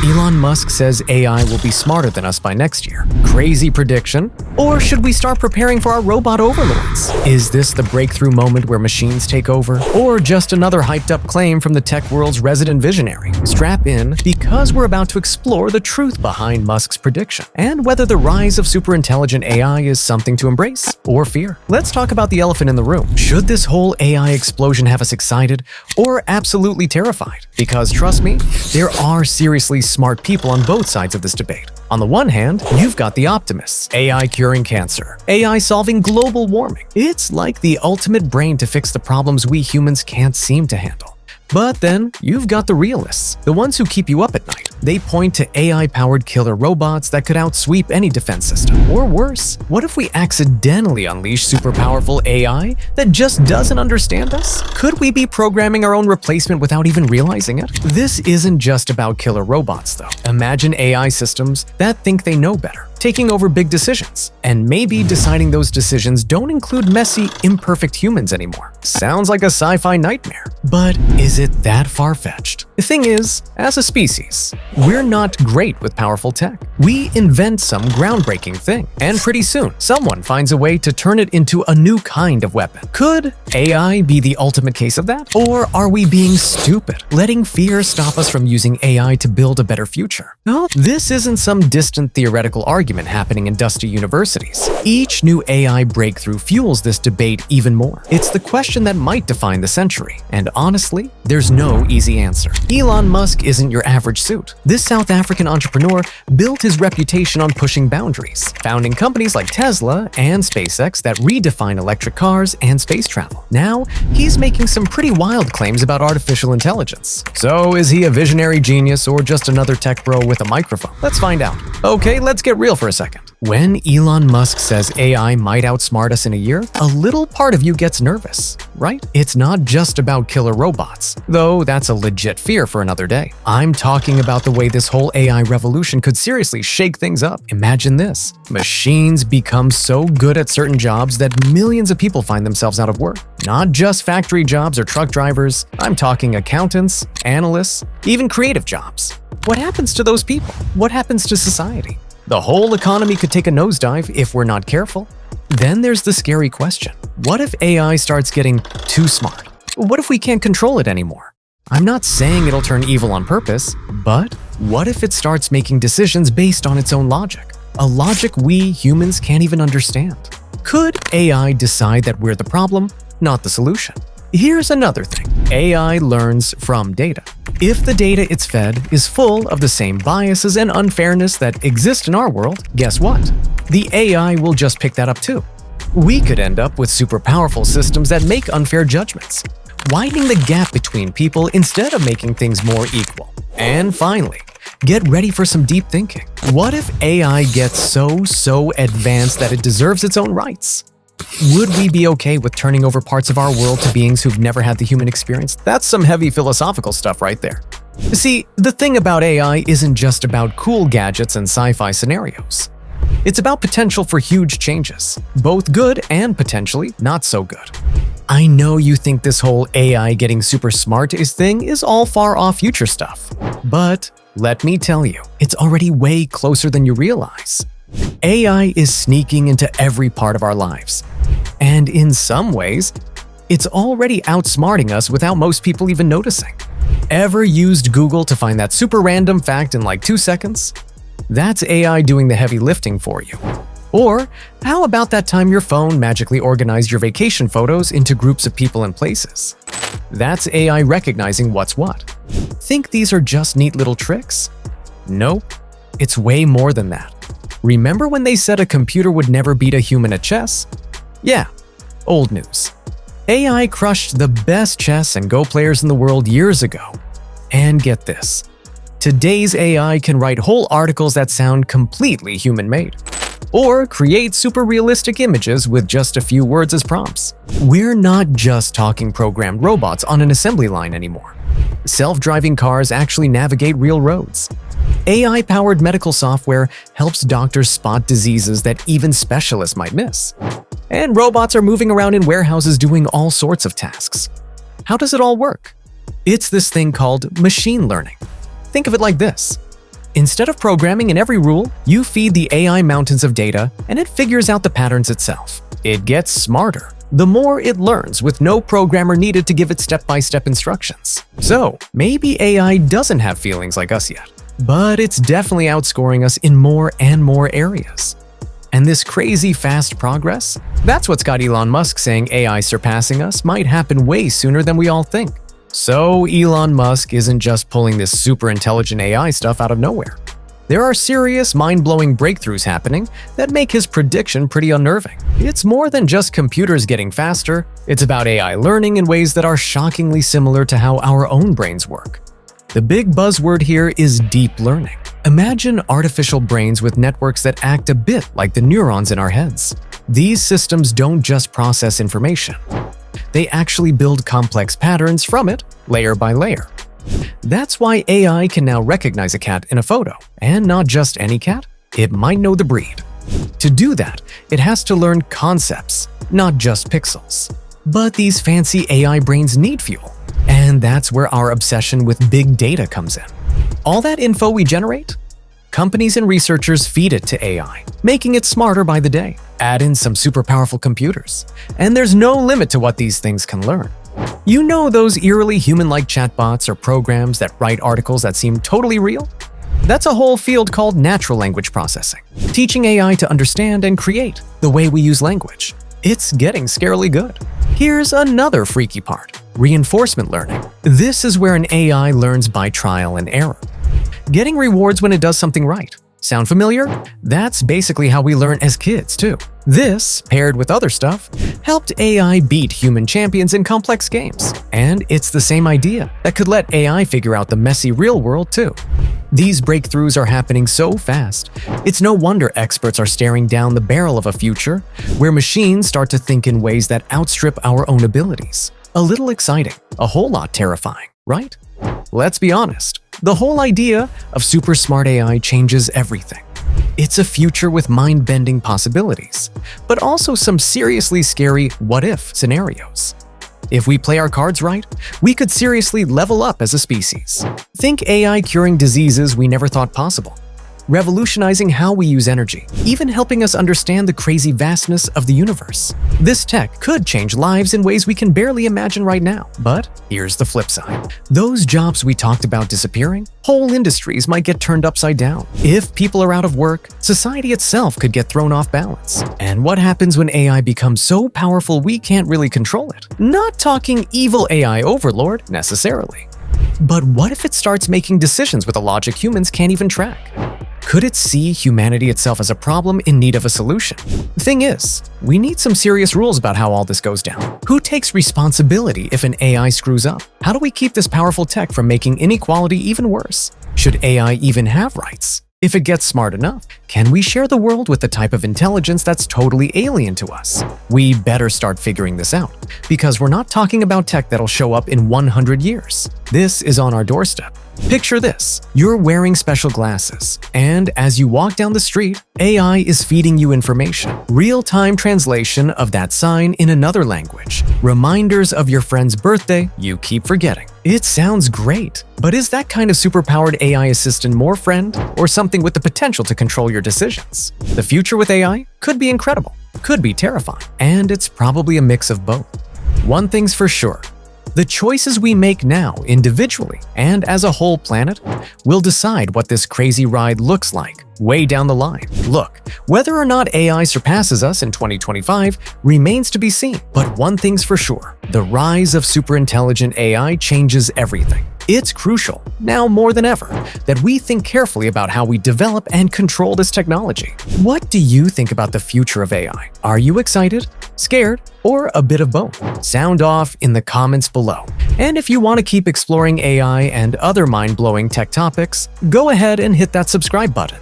Elon Musk says AI will be smarter than us by next year. Crazy prediction? Or should we start preparing for our robot overlords? Is this the breakthrough moment where machines take over? Or just another hyped-up claim from the tech world's resident visionary? Strap in, because we're about to explore the truth behind Musk's prediction, and whether the rise of superintelligent AI is something to embrace or fear. Let's talk about the elephant in the room. Should this whole AI explosion have us excited or absolutely terrified? Because trust me, there are seriously smart people on both sides of this debate. On the one hand, you've got the optimists, AI curing cancer, AI solving global warming. It's like the ultimate brain to fix the problems we humans can't seem to handle. But then, you've got the realists, the ones who keep you up at night. They point to AI-powered killer robots that could outsweep any defense system. Or worse, what if we accidentally unleash super powerful AI that just doesn't understand us? Could we be programming our own replacement without even realizing it? This isn't just about killer robots, though. Imagine AI systems that think they know better, taking over big decisions, and maybe deciding those decisions don't include messy, imperfect humans anymore. Sounds like a sci-fi nightmare. But is it that far-fetched? The thing is, as a species, we're not great with powerful tech. We invent some groundbreaking thing, and pretty soon, someone finds a way to turn it into a new kind of weapon. Could AI be the ultimate case of that? Or are we being stupid, letting fear stop us from using AI to build a better future? No, this isn't some distant theoretical argument happening in dusty universities. Each new AI breakthrough fuels this debate even more. It's the question that might define the century, and honestly, there's no easy answer. Elon Musk isn't your average suit. This South African entrepreneur built his reputation on pushing boundaries, founding companies like Tesla and SpaceX that redefine electric cars and space travel. Now, he's making some pretty wild claims about artificial intelligence. So, is he a visionary genius or just another tech bro with a microphone? Let's find out. Okay, let's get real for a second. When Elon Musk says AI might outsmart us in a year, a little part of you gets nervous, right? It's not just about killer robots, though that's a legit fear for another day. I'm talking about the way this whole AI revolution could seriously shake things up. Imagine this. Machines become so good at certain jobs that millions of people find themselves out of work. Not just factory jobs or truck drivers. I'm talking accountants, analysts, even creative jobs. What happens to those people? What happens to society? The whole economy could take a nosedive if we're not careful. Then there's the scary question. What if AI starts getting too smart? What if we can't control it anymore? I'm not saying it'll turn evil on purpose, but what if it starts making decisions based on its own logic? A logic we humans can't even understand. Could AI decide that we're the problem, not the solution? Here's another thing. AI learns from data. If the data it's fed is full of the same biases and unfairness that exist in our world, guess what? The AI will just pick that up too. We could end up with super powerful systems that make unfair judgments, widening the gap between people instead of making things more equal. And finally, get ready for some deep thinking. What if AI gets so advanced that it deserves its own rights? Would we be okay with turning over parts of our world to beings who've never had the human experience? That's some heavy philosophical stuff right there. See, the thing about AI isn't just about cool gadgets and sci-fi scenarios. It's about potential for huge changes, both good and potentially not so good. I know you think this whole AI getting super smart thing is all far off future stuff, but let me tell you, it's already way closer than you realize. AI is sneaking into every part of our lives. And in some ways, it's already outsmarting us without most people even noticing. Ever used Google to find that super random fact in like 2 seconds? That's AI doing the heavy lifting for you. Or how about that time your phone magically organized your vacation photos into groups of people and places? That's AI recognizing what's what. Think these are just neat little tricks? Nope, it's way more than that. Remember when they said a computer would never beat a human at chess? Yeah, old news. AI crushed the best chess and Go players in the world years ago. And get this, today's AI can write whole articles that sound completely human-made, or create super realistic images with just a few words as prompts. We're not just talking programmed robots on an assembly line anymore. Self-driving cars actually navigate real roads. AI-powered medical software helps doctors spot diseases that even specialists might miss. And robots are moving around in warehouses doing all sorts of tasks. How does it all work? It's this thing called machine learning. Think of it like this. Instead of programming in every rule, you feed the AI mountains of data and it figures out the patterns itself. It gets smarter the more it learns, with no programmer needed to give it step-by-step instructions. So, maybe AI doesn't have feelings like us yet, but it's definitely outscoring us in more and more areas. And this crazy fast progress, that's what's got Elon Musk saying AI surpassing us might happen way sooner than we all think. So Elon Musk isn't just pulling this super intelligent AI stuff out of nowhere. There are serious, mind-blowing breakthroughs happening that make his prediction pretty unnerving. It's more than just computers getting faster, it's about AI learning in ways that are shockingly similar to how our own brains work. The big buzzword here is deep learning. Imagine artificial brains with networks that act a bit like the neurons in our heads. These systems don't just process information. They actually build complex patterns from it, layer by layer. That's why AI can now recognize a cat in a photo, and not just any cat, it might know the breed. To do that, it has to learn concepts, not just pixels. But these fancy AI brains need fuel, and that's where our obsession with big data comes in. All that info we generate? Companies and researchers feed it to AI, making it smarter by the day. Add in some super powerful computers, and there's no limit to what these things can learn. You know those eerily human-like chatbots or programs that write articles that seem totally real? That's a whole field called natural language processing, teaching AI to understand and create the way we use language. It's getting scarily good. Here's another freaky part: reinforcement learning. This is where an AI learns by trial and error, getting rewards when it does something right. Sound familiar? That's basically how we learn as kids, too. This, paired with other stuff, helped AI beat human champions in complex games. And it's the same idea that could let AI figure out the messy real world, too. These breakthroughs are happening so fast, it's no wonder experts are staring down the barrel of a future where machines start to think in ways that outstrip our own abilities. A little exciting, a whole lot terrifying, right? Let's be honest. The whole idea of super smart AI changes everything. It's a future with mind-bending possibilities, but also some seriously scary what-if scenarios. If we play our cards right, we could seriously level up as a species. Think AI curing diseases we never thought possible, revolutionizing how we use energy, even helping us understand the crazy vastness of the universe. This tech could change lives in ways we can barely imagine right now. But here's the flip side. Those jobs we talked about disappearing, whole industries might get turned upside down. If people are out of work, society itself could get thrown off balance. And what happens when AI becomes so powerful we can't really control it? Not talking evil AI overlord, necessarily. But what if it starts making decisions with a logic humans can't even track? Could it see humanity itself as a problem in need of a solution? The thing is, we need some serious rules about how all this goes down. Who takes responsibility if an AI screws up? How do we keep this powerful tech from making inequality even worse? Should AI even have rights? If it gets smart enough, can we share the world with the type of intelligence that's totally alien to us? We better start figuring this out, because we're not talking about tech that'll show up in 100 years. This is on our doorstep. Picture this: you're wearing special glasses, and as you walk down the street, AI is feeding you information. Real-time translation of that sign in another language. Reminders of your friend's birthday you keep forgetting. It sounds great, but is that kind of superpowered AI assistant more friend or something with the potential to control your decisions? The future with AI could be incredible, could be terrifying, and it's probably a mix of both. One thing's for sure: the choices we make now, individually and as a whole planet, will decide what this crazy ride looks like way down the line. Look, whether or not AI surpasses us in 2025 remains to be seen. But one thing's for sure: the rise of superintelligent AI changes everything. It's crucial, now more than ever, that we think carefully about how we develop and control this technology. What do you think about the future of AI? Are you excited, scared, or a bit of both? Sound off in the comments below. And if you want to keep exploring AI and other mind-blowing tech topics, go ahead and hit that subscribe button.